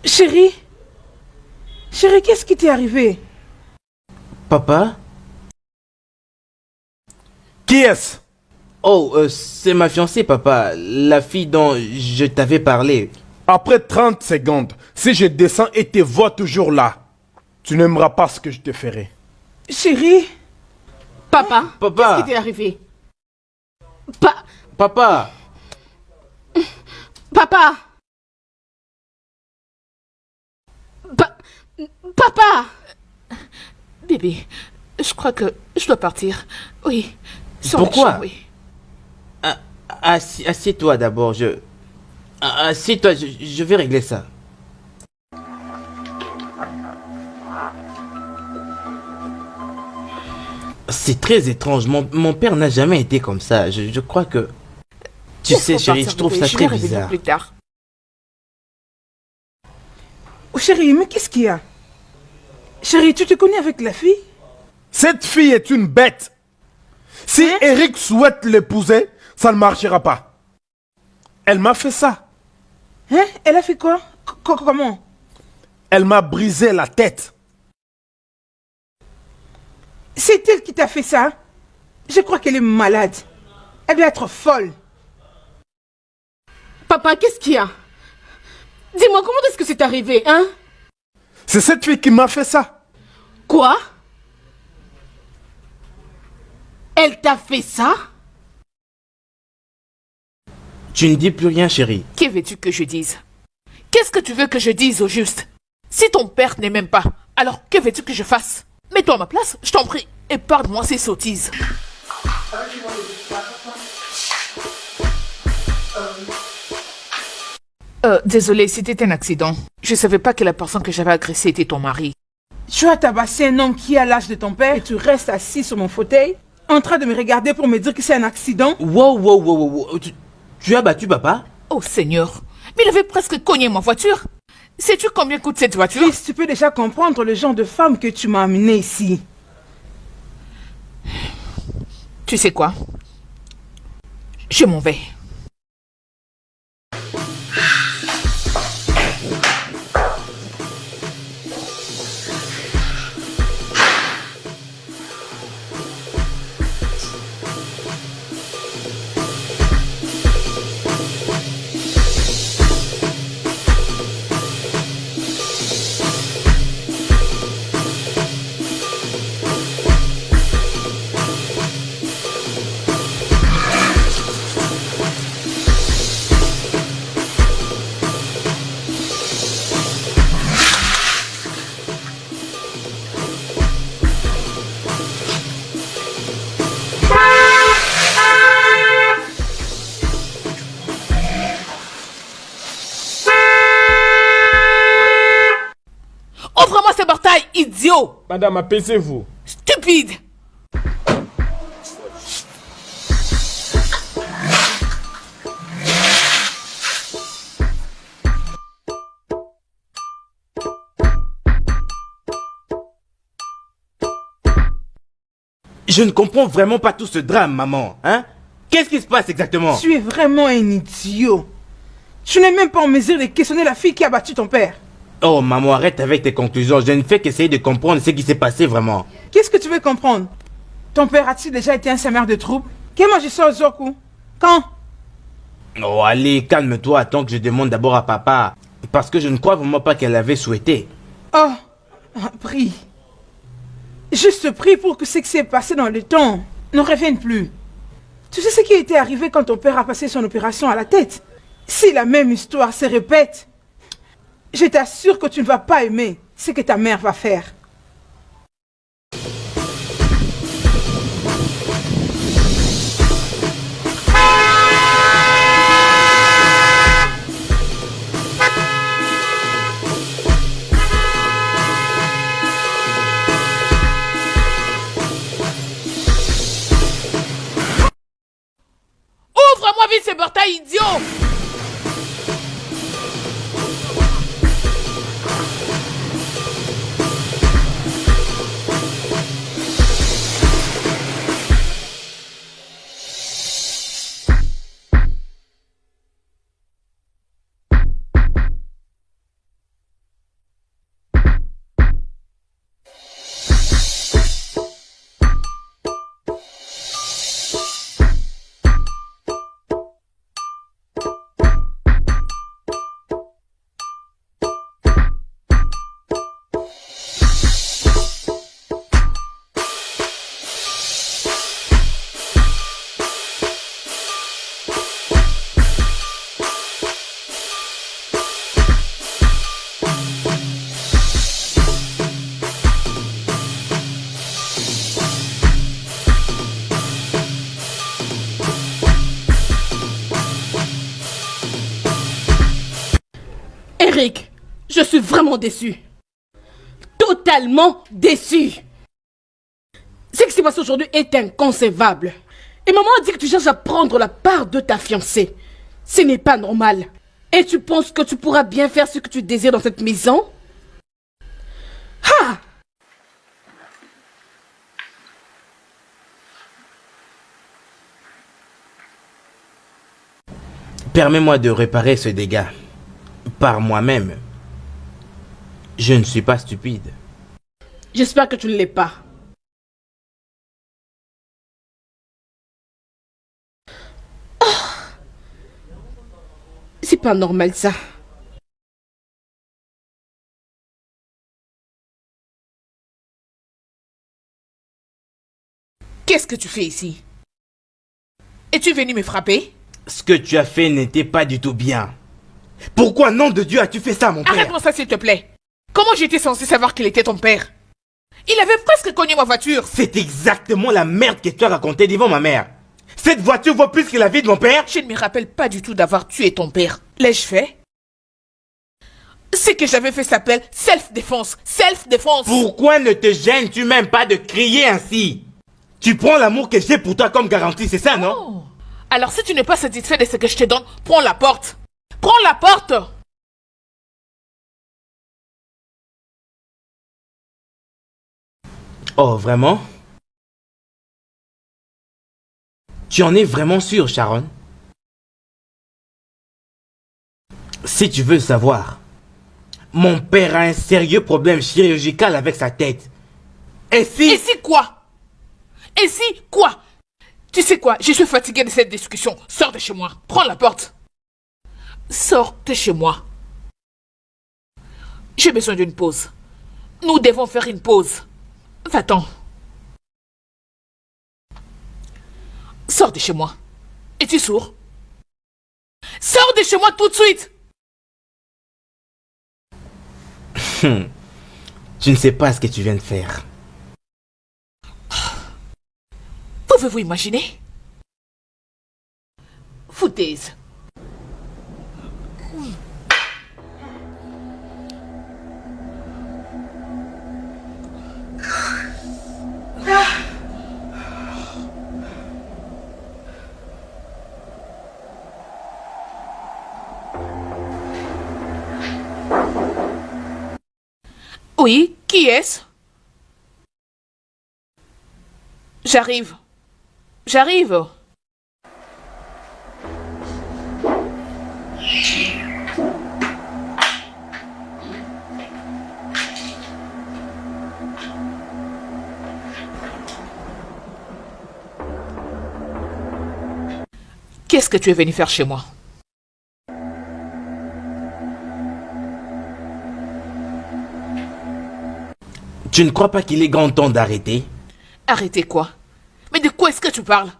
Chérie? Chérie, qu'est-ce qui t'est arrivé? Papa? Qui est-ce? Oh, c'est ma fiancée, papa. La fille dont je t'avais parlé. Après 30 secondes, si je descends et te vois toujours là, tu n'aimeras pas ce que je te ferai. Chérie? Papa? Papa? Qu'est-ce qui t'est arrivé? Papa? Papa? Papa? Bébé, je crois que je dois partir. Oui. Pourquoi? Oui. Assieds-toi d'abord, Assieds-toi, je vais régler ça. C'est très étrange, mon père n'a jamais été comme ça, je crois que... Tu sais chérie, je trouve ça très bizarre. Plus tard. Oh chérie, mais qu'est-ce qu'il y a? Chérie, tu te connais avec la fille? Cette fille est une bête. Si Eric souhaite l'épouser, ça ne marchera pas. Elle m'a fait ça. Hein? Elle a fait quoi? Comment? Elle m'a brisé la tête. C'est elle qui t'a fait ça? Je crois qu'elle est malade. Elle doit être folle. Papa, qu'est-ce qu'il y a? Dis-moi, comment est-ce que c'est arrivé, hein? C'est cette fille qui m'a fait ça. Quoi? Elle t'a fait ça? Tu ne dis plus rien chérie. Que veux-tu que je dise? Qu'est-ce que tu veux que je dise au juste? Si ton père ne m'aime pas, alors que veux-tu que je fasse? Mets-toi à ma place, je t'en prie, et pardonne-moi ces sottises. Désolé, c'était un accident. Je savais pas que la personne que j'avais agressée était ton mari. Tu as tabassé un homme qui a l'âge de ton père et tu restes assis sur mon fauteuil en train de me regarder pour me dire que c'est un accident? Wow. Tu as battu papa? Oh Seigneur, mais il avait presque cogné ma voiture. Sais-tu combien coûte cette voiture? Fils, tu peux déjà comprendre le genre de femme que tu m'as amenée ici. Tu sais quoi? Je m'en vais. Ouvre-moi ce portail, idiot! Madame, apaisez-vous. Stupide! Je ne comprends vraiment pas tout ce drame, maman, hein? Qu'est-ce qui se passe exactement? Tu es vraiment un idiot. Tu n'es même pas en mesure de questionner la fille qui a battu ton père. Oh maman, arrête avec tes conclusions, je ne fais qu'essayer de comprendre ce qui s'est passé vraiment. Qu'est-ce que tu veux comprendre? Ton père a-t-il déjà été un semeur de troubles? Quel magicien au Zoku? Quand? Oh allez, calme-toi, attends que je demande d'abord à papa. Parce que je ne crois vraiment pas qu'elle avait souhaité. Oh, prie. Juste prie pour que ce qui s'est passé dans le temps ne revienne plus. Tu sais ce qui était arrivé quand ton père a passé son opération à la tête? Si la même histoire se répète, je t'assure que tu ne vas pas aimer ce que ta mère va faire. Ouvre-moi vite ce portail, idiot! Eric, je suis vraiment déçu. Totalement déçu. Ce qui s'est passé aujourd'hui est inconcevable. Et maman a dit que tu cherches à prendre la part de ta fiancée. Ce n'est pas normal. Et tu penses que tu pourras bien faire ce que tu désires dans cette maison? Ah! Permets-moi de réparer ce dégât. Par moi-même. Je ne suis pas stupide. J'espère que tu ne l'es pas. C'est pas normal ça. Qu'est-ce que tu fais ici? Es-tu venu me frapper? Ce que tu as fait n'était pas du tout bien. Pourquoi, nom de Dieu, as-tu fait ça, mon père? Arrête-moi ça, s'il te plaît. Comment j'étais censé savoir qu'il était ton père? Il avait presque cogné ma voiture. C'est exactement la merde que tu as racontée devant ma mère. Cette voiture vaut plus que la vie de mon père? Je ne me rappelle pas du tout d'avoir tué ton père. L'ai-je fait? Ce que j'avais fait s'appelle self-défense. Self-défense. Pourquoi ne te gênes-tu même pas de crier ainsi? Tu prends l'amour que j'ai pour toi comme garantie, c'est ça, non? Oh. Alors si tu n'es pas satisfait de ce que je te donne, prends la porte. Prends la porte. Oh, vraiment? Tu en es vraiment sûr, Sharon? Si tu veux savoir, mon père a un sérieux problème chirurgical avec sa tête. Et si... Et si quoi? Et si quoi? Tu sais quoi? Je suis fatigué de cette discussion. Sors de chez moi. Prends la porte. Sors de chez moi. J'ai besoin d'une pause. Nous devons faire une pause. Va-t'en. Sors de chez moi. Es-tu sourd? Sors de chez moi tout de suite. Tu ne sais pas ce que tu viens de faire. Pouvez-vous imaginer? Foutaise. Oui, qui est-ce? J'arrive. J'arrive. Qu'est-ce que tu es venu faire chez moi? Tu ne crois pas qu'il est grand temps d'arrêter? Arrêtez quoi? Mais de quoi est-ce que tu parles?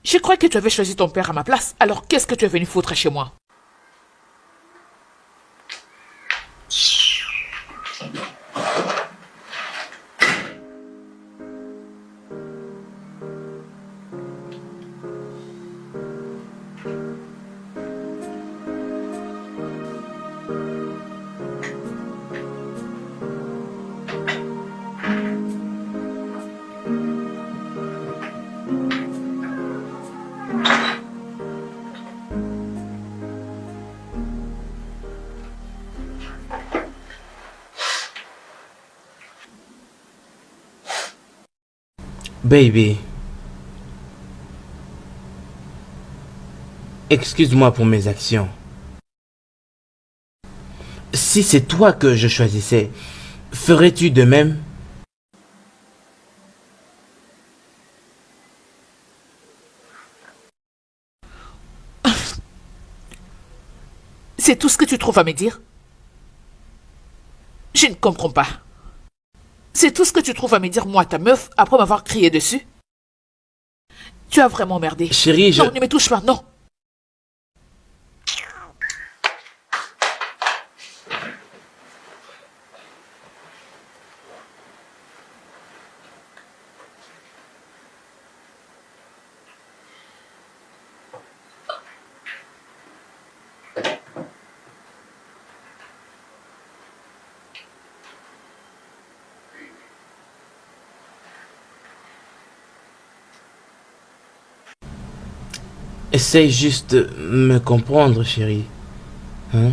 Je crois que tu avais choisi ton père à ma place, alors qu'est-ce que tu es venu foutre chez moi? Baby. Excuse-moi pour mes actions. Si c'est toi que je choisissais, ferais-tu de même? C'est tout ce que tu trouves à me dire? Je ne comprends pas. C'est tout ce que tu trouves à me dire, moi, ta meuf, après m'avoir crié dessus? Tu as vraiment merdé. Chérie, je... Non, ne me touche pas, non. Essaye juste de me comprendre, chérie. Hein?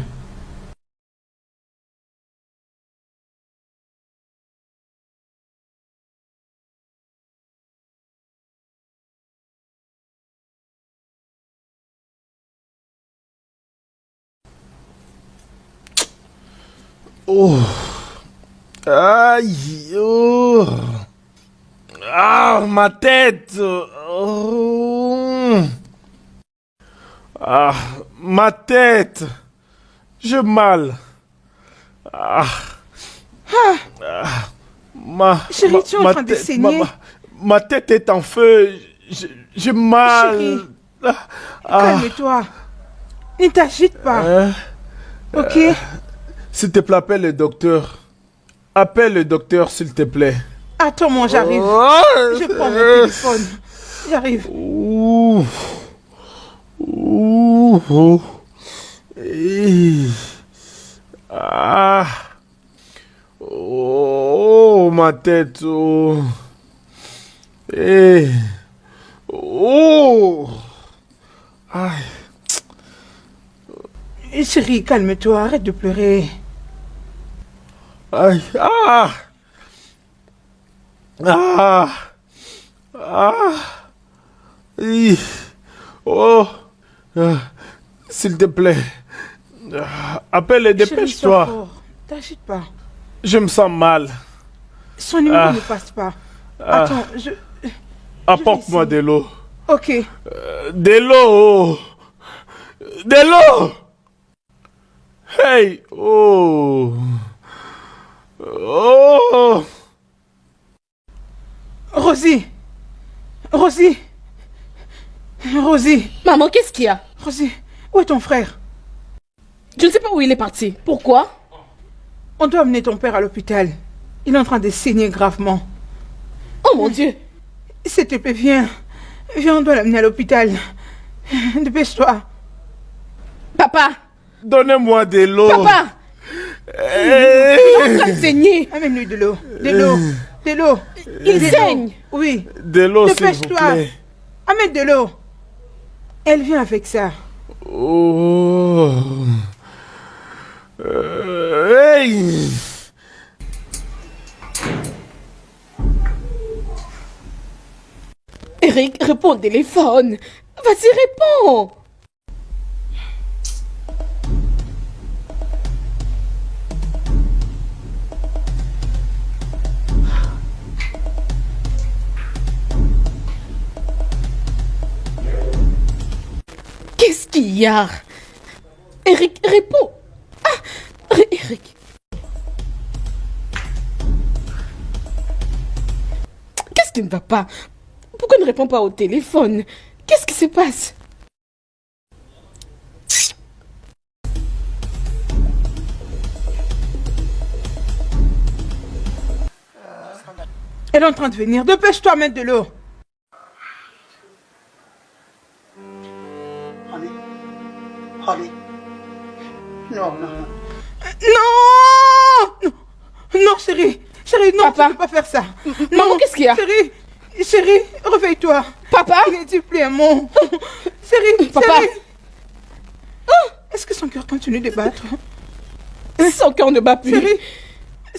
Oh. Aïe. Oh. Ah, ma tête. Oh. Ah, ma tête. J'ai mal. Ah. Chérie, tu es en train de saigner. Ma tête est en feu. J'ai mal. Chérie. Ah. Calme-toi. Ne t'agite pas. Ok? S'il te plaît, appelle le docteur. Appelle le docteur, s'il te plaît. Attends-moi, j'arrive. Oh. Je prends mon téléphone. J'arrive. Ouh. Ouh. Oh. Ah. Oh, ma tête. Oh. Oh. Aïe. Chérie, calme-toi. Arrête de pleurer. Aïe. Ah. Ah. Ah. Oh. S'il te plaît. Appelle et dépêche-toi. T'agite pas. Je me sens mal. Son numéro ne passe pas. Attends, Apporte-moi de l'eau. Ok. De l'eau. De l'eau. Hey. Oh. Oh. Rosie. Rosie. Rosie. Maman, qu'est-ce qu'il y a? Rosie, où est ton frère? Je ne sais pas où il est parti. Pourquoi? On doit amener ton père à l'hôpital. Il est en train de saigner gravement. Oh mon Dieu. S'il te plaît, viens. Viens, on doit l'amener à l'hôpital. Dépêche-toi. Papa. Donnez-moi de l'eau. Papa. Hey. Il est en train de saigner. Amène-lui de l'eau. De l'eau. De l'eau. Il saigne. Oui. De l'eau, s'il vous Dépêche-toi. plaît. Amène de l'eau. Elle vient avec ça. Oh. Hey. Eric, réponds au téléphone. Vas-y, réponds. Qu'est-ce qu'il y a? Eric, réponds. Ah, Eric. Qu'est-ce qui ne va pas? Pourquoi ne répond pas au téléphone? Qu'est-ce qui se passe? Elle est en train de venir. Dépêche-toi, mettre de l'eau. Holly. Non, non. Non! Non, chérie. Chérie, non, Papa. tu ne peux pas faire ça. Maman, qu'est-ce qu'il y a? Chérie, chérie, réveille-toi. Papa? Il est plus un mot. Chérie, Papa. chérie. Est-ce que son cœur continue de battre? Son cœur ne bat plus. Chérie,